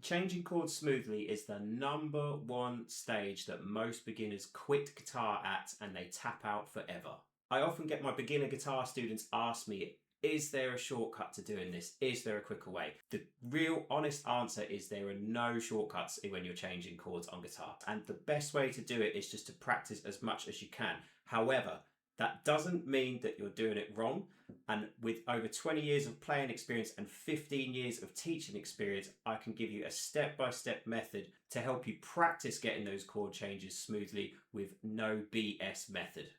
Changing chords smoothly is the #1 stage that most beginners quit guitar at and they tap out forever. I often get my beginner guitar students ask me, is there a shortcut to doing this? Is there a quicker way? The real honest answer is there are no shortcuts when you're changing chords on guitar. And the best way to do it is just to practice as much as you can. However, that doesn't mean that you're doing it wrong. And with over 20 years of playing experience and 15 years of teaching experience, I can give you a step-by-step method to help you practice getting those chord changes smoothly with no BS method.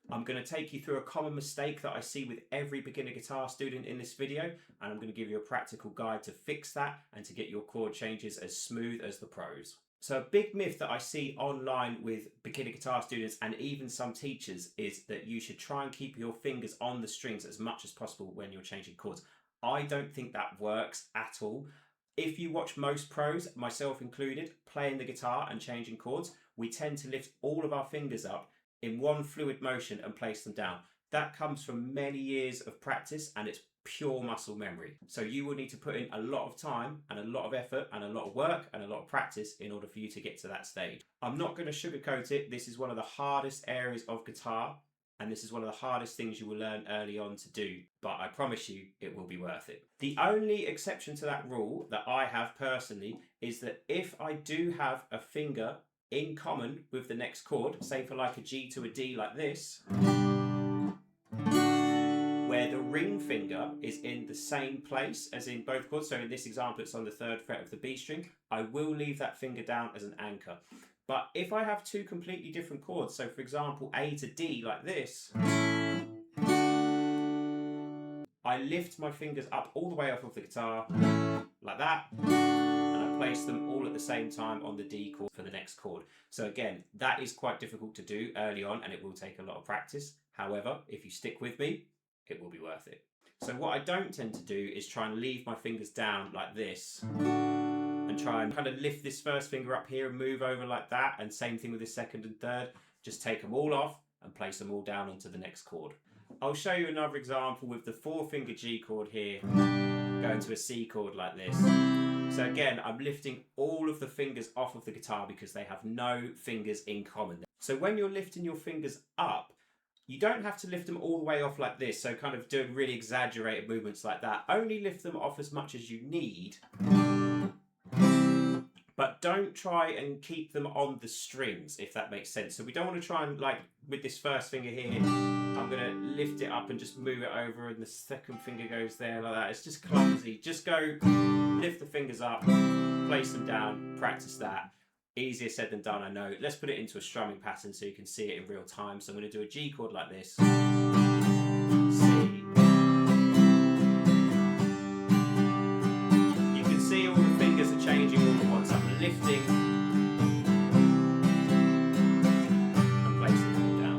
I'm going to take you through a common mistake that I see with every beginner guitar student in this video, and I'm going to give you a practical guide to fix that and to get your chord changes as smooth as the pros. So a big myth that I see online with beginner guitar students and even some teachers is that you should try and keep your fingers on the strings as much as possible when you're changing chords. I don't think that works at all. If you watch most pros, myself included, playing the guitar and changing chords, we tend to lift all of our fingers up in one fluid motion and place them down. That comes from many years of practice and it's pure muscle memory. So you will need to put in a lot of time and a lot of effort and a lot of work and a lot of practice in order for you to get to that stage. I'm not going to sugarcoat it. This is one of the hardest areas of guitar and this is one of the hardest things you will learn early on to do, but I promise you it will be worth it. The only exception to that rule that I have personally is that if I do have a finger in common with the next chord, say for like a G to a D like this, where the ring finger is in the same place as in both chords, so in this example it's on the 3rd fret of the B string, I will leave that finger down as an anchor. But if I have two completely different chords, so for example A to D like this, I lift my fingers up all the way off of the guitar like that, place them all at the same time on the D chord for the next chord. So again, that is quite difficult to do early on and it will take a lot of practice. However, if you stick with me, it will be worth it. So what I don't tend to do is try and leave my fingers down like this and try and kind of lift this first finger up here and move over like that, and same thing with the second and third. Just take them all off and place them all down onto the next chord. I'll show you another example with the 4-finger G chord here going to a C chord like this. So again, I'm lifting all of the fingers off of the guitar because they have no fingers in common. So when you're lifting your fingers up, you don't have to lift them all the way off like this, so kind of doing really exaggerated movements like that. Only lift them off as much as you need, but don't try and keep them on the strings, if that makes sense. So we don't want to try and, like with this first finger here, I'm going to lift it up and just move it over and the second finger goes there like that. It's just clumsy. Just go lift the fingers up, place them down, practice that. Easier said than done, I know. Let's put it into a strumming pattern so you can see it in real time. So I'm going to do a G chord like this. C. You can see all the fingers are changing all at once. I'm lifting and placing them all down.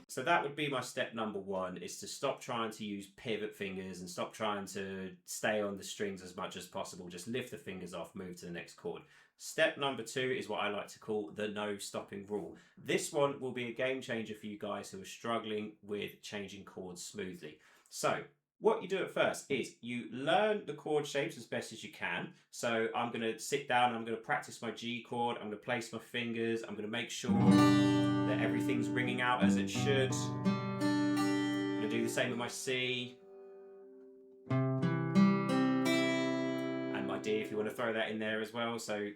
So that would be my step #1, is to stop trying to use pivot fingers and stop trying to stay on the strings as much as possible. Just lift the fingers off, move to the next chord. Step #2 is what I like to call the no stopping rule. This one will be a game changer for you guys who are struggling with changing chords smoothly. So what you do at first is you learn the chord shapes as best as you can. So I'm going to sit down, I'm going to practice my G chord, I'm going to place my fingers, I'm going to make sure that everything's ringing out as it should. I'm going to do the same with my C and my D if you want to throw that in there as well. So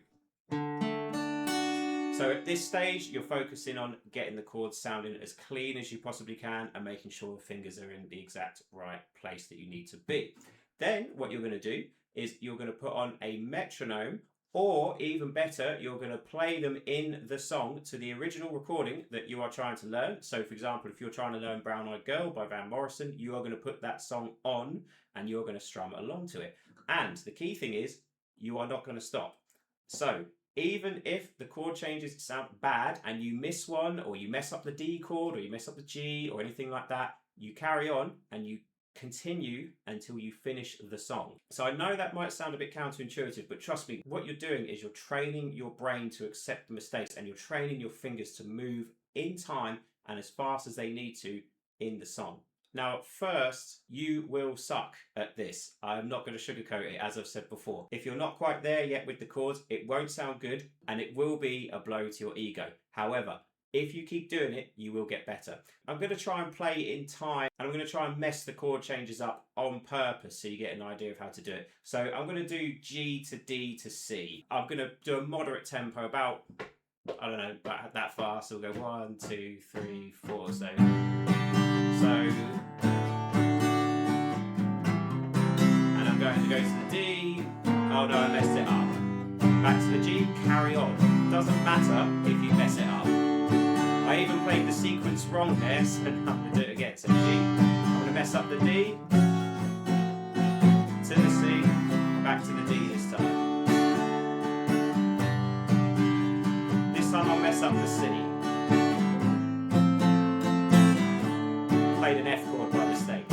at this stage, you're focusing on getting the chords sounding as clean as you possibly can and making sure the fingers are in the exact right place that you need to be. Then what you're going to do is you're going to put on a metronome, or even better, you're going to play them in the song to the original recording that you are trying to learn. So for example, if you're trying to learn Brown Eyed Girl by Van Morrison, you are going to put that song on and you're going to strum along to it. And the key thing is, you are not going to stop. So even if the chord changes sound bad and you miss one, or you mess up the D chord, or you mess up the G or anything like that, you carry on and you continue until you finish the song. So I know that might sound a bit counterintuitive, but trust me, what you're doing is you're training your brain to accept the mistakes, and you're training your fingers to move in time and as fast as they need to in the song. Now, at first, you will suck at this. I'm not going to sugarcoat it, as I've said before. If you're not quite there yet with the chords, it won't sound good and it will be a blow to your ego. However, if you keep doing it, you will get better. I'm going to try and play it in time, and I'm going to try and mess the chord changes up on purpose so you get an idea of how to do it. So I'm going to do G to D to C. I'm going to do a moderate tempo, about, I don't know, about that fast. So we'll go 1, 2, 3, 4. So, and I'm going to go to the D. Oh no, I messed it up. Back to the G, carry on. Doesn't matter if you mess it up. I even played the sequence wrong there, so I'm going to do it again. So G, I'm going to mess up the D, to the C, back to the D this time. This time I'll mess up the C. Played an F chord by mistake.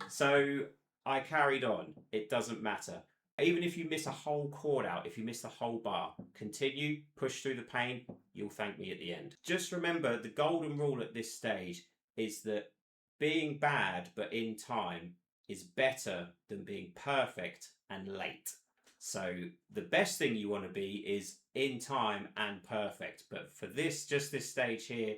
So I carried on, it doesn't matter. Even if you miss a whole chord out, if you miss the whole bar, continue, push through the pain, you'll thank me at the end. Just remember, the golden rule at this stage is that being bad but in time is better than being perfect and late. So the best thing you want to be is in time and perfect. But for this, just this stage here,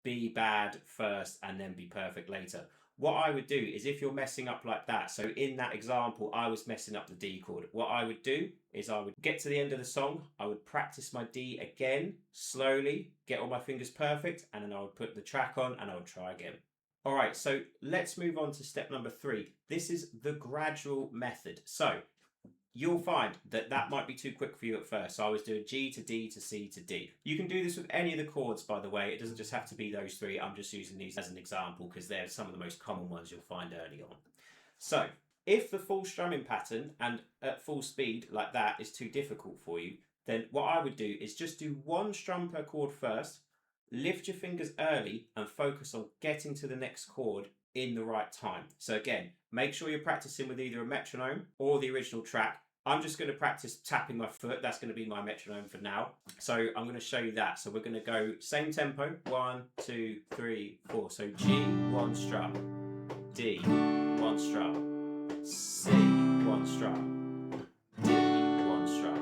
be bad first and then be perfect later. What I would do is, if you're messing up like that, so in that example, I was messing up the D chord. What I would do is I would get to the end of the song, I would practice my D again, slowly, get all my fingers perfect, and then I would put the track on and I would try again. All right, so let's move on to step number 3. This is the gradual method. So you'll find that that might be too quick for you at first. So I was doing G to D to C to D. You can do this with any of the chords, by the way. It doesn't just have to be those 3. I'm just using these as an example because they're some of the most common ones you'll find early on. So if the full strumming pattern and at full speed like that is too difficult for you, then what I would do is just do 1 strum per chord first, lift your fingers early and focus on getting to the next chord in the right time. So again, make sure you're practicing with either a metronome or the original track. I'm just going to practice tapping my foot. That's going to be my metronome for now. So I'm going to show you that. So we're going to go same tempo. 1, 2, 3, 4. So G, 1 strum. D, 1 strum. C, 1 strum. D, 1 strum.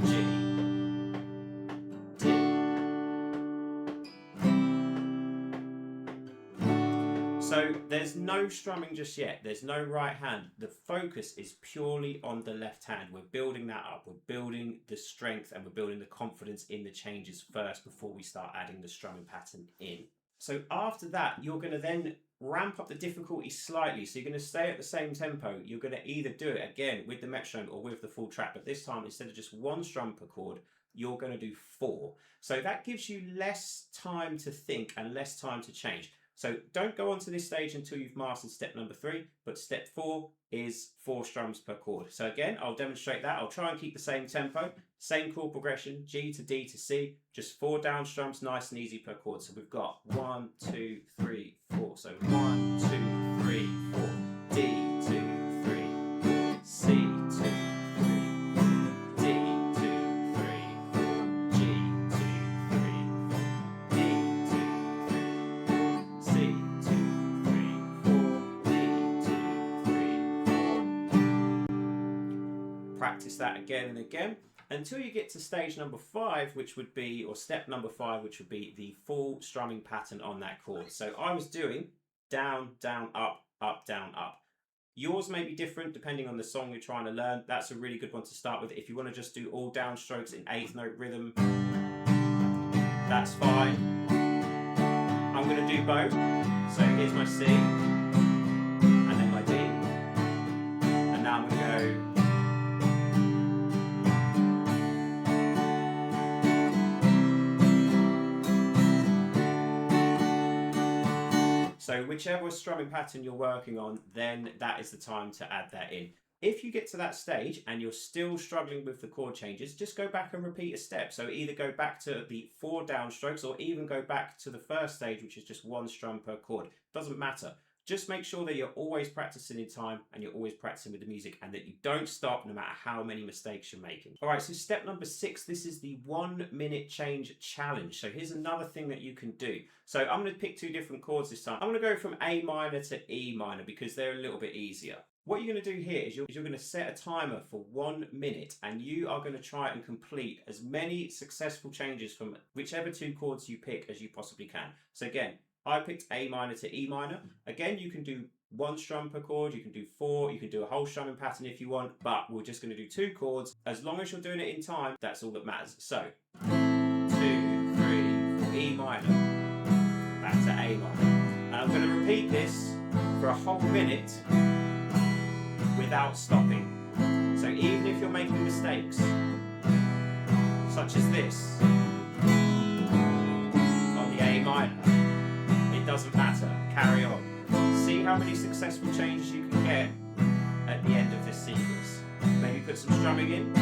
G, So there's no strumming just yet. There's no right hand. The focus is purely on the left hand. We're building that up. We're building the strength and we're building the confidence in the changes first before we start adding the strumming pattern in. So after that, you're going to then ramp up the difficulty slightly. So you're going to stay at the same tempo. You're going to either do it again with the metronome or with the full track. But this time, instead of just 1 strum per chord, you're going to do 4. So that gives you less time to think and less time to change. So don't go on to this stage until you've mastered step number 3, but step 4 is 4 strums per chord. So again, I'll demonstrate that. I'll try and keep the same tempo, same chord progression, G to D to C, just 4 down strums, nice and easy per chord. So we've got 1, 2, 3, 4. So 1, 2, 3, 4, D, 2, 3, 4, C, 2, practice that again and again until you get to stage number 5, which would be, or step number 5, which would be the full strumming pattern on that chord. So I was doing down, down, up, up, down, up. Yours may be different depending on the song you're trying to learn. That's a really good one to start with. If you want to just do all down strokes in 8th note rhythm, that's fine. I'm going to do both. So here's my C, and then my D, and now I'm going to go. So whichever strumming pattern you're working on, then that is the time to add that in. If you get to that stage and you're still struggling with the chord changes, just go back and repeat a step. So either go back to the 4 down strokes or even go back to the first stage, which is just 1 strum per chord. Doesn't matter. Just make sure that you're always practicing in time and you're always practicing with the music and that you don't stop no matter how many mistakes you're making. All right, so step number 6, this is the 1 minute change challenge. So here's another thing that you can do. So I'm going to pick 2 different chords this time. I'm going to go from A minor to E minor because they're a little bit easier. What you're going to do here is you're going to set a timer for 1 minute and you are going to try and complete as many successful changes from whichever 2 chords you pick as you possibly can. So again, I picked A minor to E minor. Again, you can do 1 strum per chord, you can do 4, you can do a whole strumming pattern if you want, but we're just going to do 2 chords. As long as you're doing it in time, that's all that matters. So, 2, 3, 4, E minor, back to A minor. And I'm going to repeat this for a whole minute without stopping. So even if you're making mistakes, such as this, on the A minor, doesn't matter, carry on. See how many successful changes you can get at the end of this sequence. Maybe put some strumming in.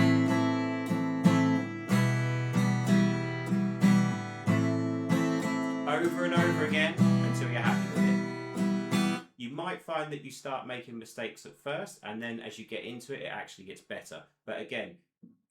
Over and over again until you're happy with it. You might find that you start making mistakes at first and then as you get into it, it actually gets better. But again,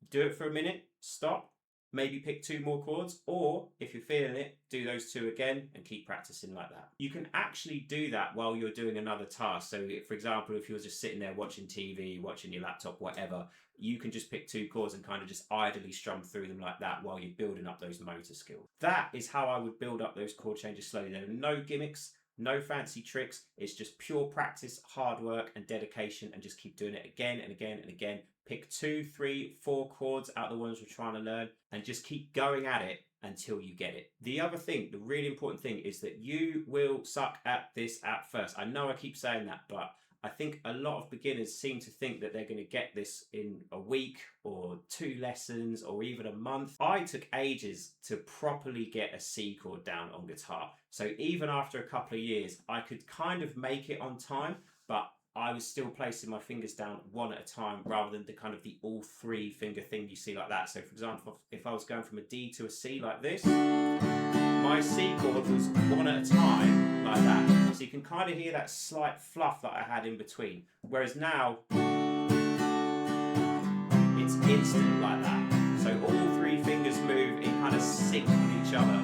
do it for a minute, stop, maybe pick 2 more chords, or if you're feeling it, do those 2 again and keep practicing like that. You can actually do that while you're doing another task. So for example, if you're just sitting there watching TV, watching your laptop, whatever, you can just pick 2 chords and kind of just idly strum through them like that while you're building up those motor skills. That is how I would build up those chord changes slowly. There are no gimmicks, no fancy tricks. It's just pure practice, hard work and dedication, and just keep doing it again and again and again. Pick 2, 3, 4 chords out of the ones we're trying to learn and just keep going at it until you get it. The other thing, the really important thing, is that you will suck at this at first. I know I keep saying that, but I think a lot of beginners seem to think that they're going to get this in a week or 2 lessons or even a month. I took ages to properly get a C chord down on guitar. So even after a couple of years, I could kind of make it on time, but I was still placing my fingers down 1 at a time rather than the kind of the all 3 finger thing you see like that. So for example, if I was going from a D to a C like this, my C chord was 1 at a time like that. So you can kind of hear that slight fluff that I had in between. Whereas now, it's instant like that. So all 3 fingers move in kind of sync with each other.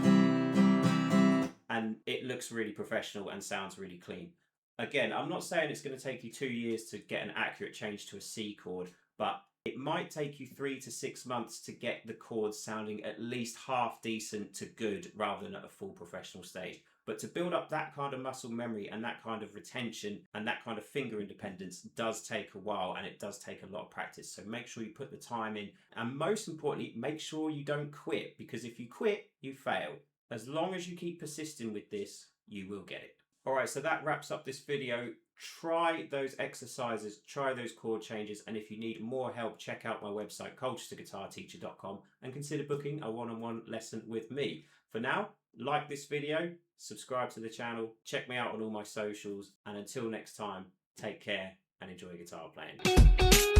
And it looks really professional and sounds really clean. Again, I'm not saying it's going to take you 2 years to get an accurate change to a C chord, but it might take you 3 to 6 months to get the chords sounding at least half decent to good rather than at a full professional stage. But to build up that kind of muscle memory and that kind of retention and that kind of finger independence does take a while, and it does take a lot of practice. So make sure you put the time in, and most importantly, make sure you don't quit, because if you quit, you fail. As long as you keep persisting with this, you will get it. All right, so that wraps up this video. Try those exercises, try those chord changes, and if you need more help, check out my website, culturetoguitarteacher.com, and consider booking a one-on-one lesson with me. For now, like this video, subscribe to the channel, check me out on all my socials, and until next time, take care and enjoy guitar playing.